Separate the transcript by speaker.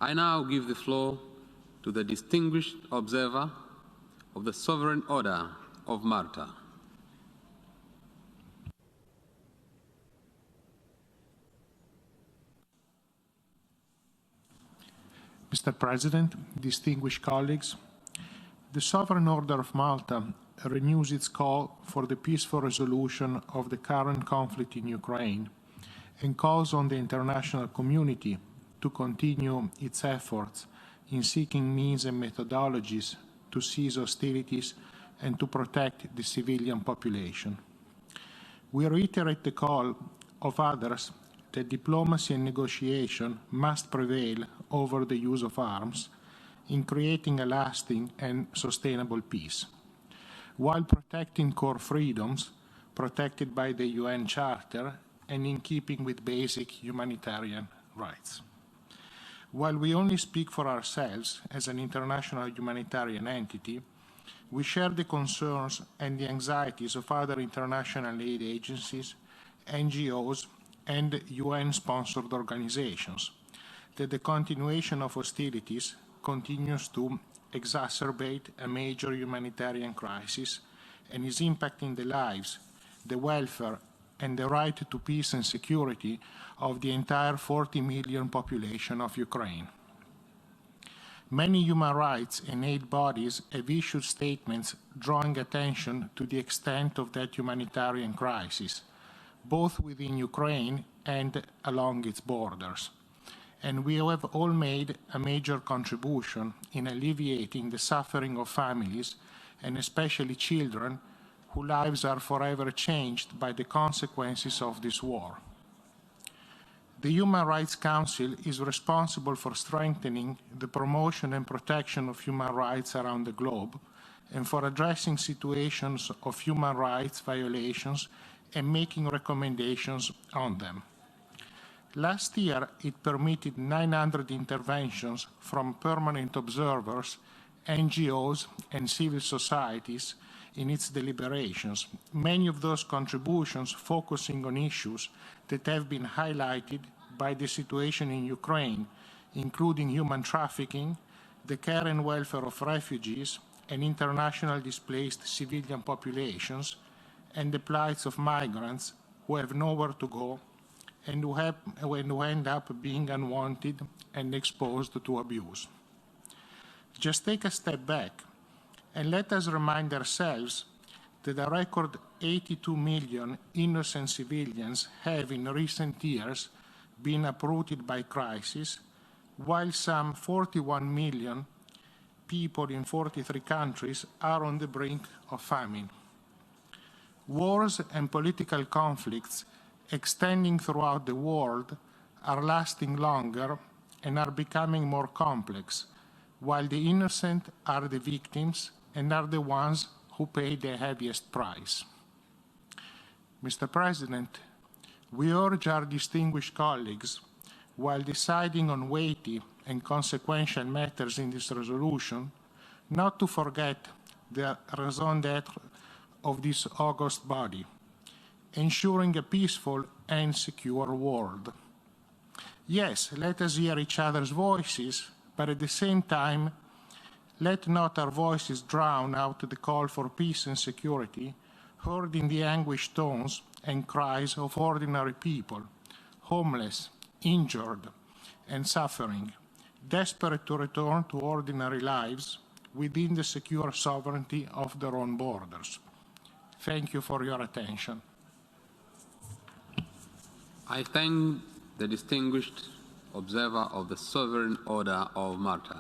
Speaker 1: I now give the floor to the distinguished observer of the Sovereign Order of Malta.
Speaker 2: Mr. President, distinguished colleagues, the Sovereign Order of Malta renews its call for the peaceful resolution of the current conflict in Ukraine and calls on the international community to continue its efforts in seeking means and methodologies to cease hostilities and to protect the civilian population. We reiterate the call of others that diplomacy and negotiation must prevail over the use of arms in creating a lasting and sustainable peace, while protecting core freedoms protected by the UN Charter and in keeping with basic humanitarian rights. While we only speak for ourselves as an international humanitarian entity, we share the concerns and the anxieties of other international aid agencies, NGOs, and UN-sponsored organizations that the continuation of hostilities continues to exacerbate a major humanitarian crisis and is impacting the lives, the welfare, and the right to peace and security of the entire 40 million population of Ukraine. Many human rights and aid bodies have issued statements drawing attention to the extent of that humanitarian crisis, both within Ukraine and along its borders. And we have all made a major contribution in alleviating the suffering of families, and especially children, whose lives are forever changed by the consequences of this war. The Human Rights Council is responsible for strengthening the promotion and protection of human rights around the globe and for addressing situations of human rights violations and making recommendations on them. Last year, it permitted 900 interventions from permanent observers, NGOs, and civil societies in its deliberations, many of those contributions focusing on issues that have been highlighted by the situation in Ukraine, including human trafficking, the care and welfare of refugees and international displaced civilian populations, and the plights of migrants who have nowhere to go and who end up being unwanted and exposed to abuse. Just take a step back and let us remind ourselves that a record 82 million innocent civilians have in recent years been uprooted by crisis, while some 41 million people in 43 countries are on the brink of famine. Wars and political conflicts extending throughout the world are lasting longer and are becoming more complex, while the innocent are the victims and are the ones who pay the heaviest price. Mr. President, we urge our distinguished colleagues, while deciding on weighty and consequential matters in this resolution, not to forget the raison d'être of this august body, ensuring a peaceful and secure world. Yes, let us hear each other's voices, but at the same time, let not our voices drown out the call for peace and security, heard in the anguished tones and cries of ordinary people, homeless, injured, and suffering, desperate to return to ordinary lives within the secure sovereignty of their own borders. Thank you for your attention.
Speaker 1: I thank the distinguished observer of the Sovereign Order of Malta.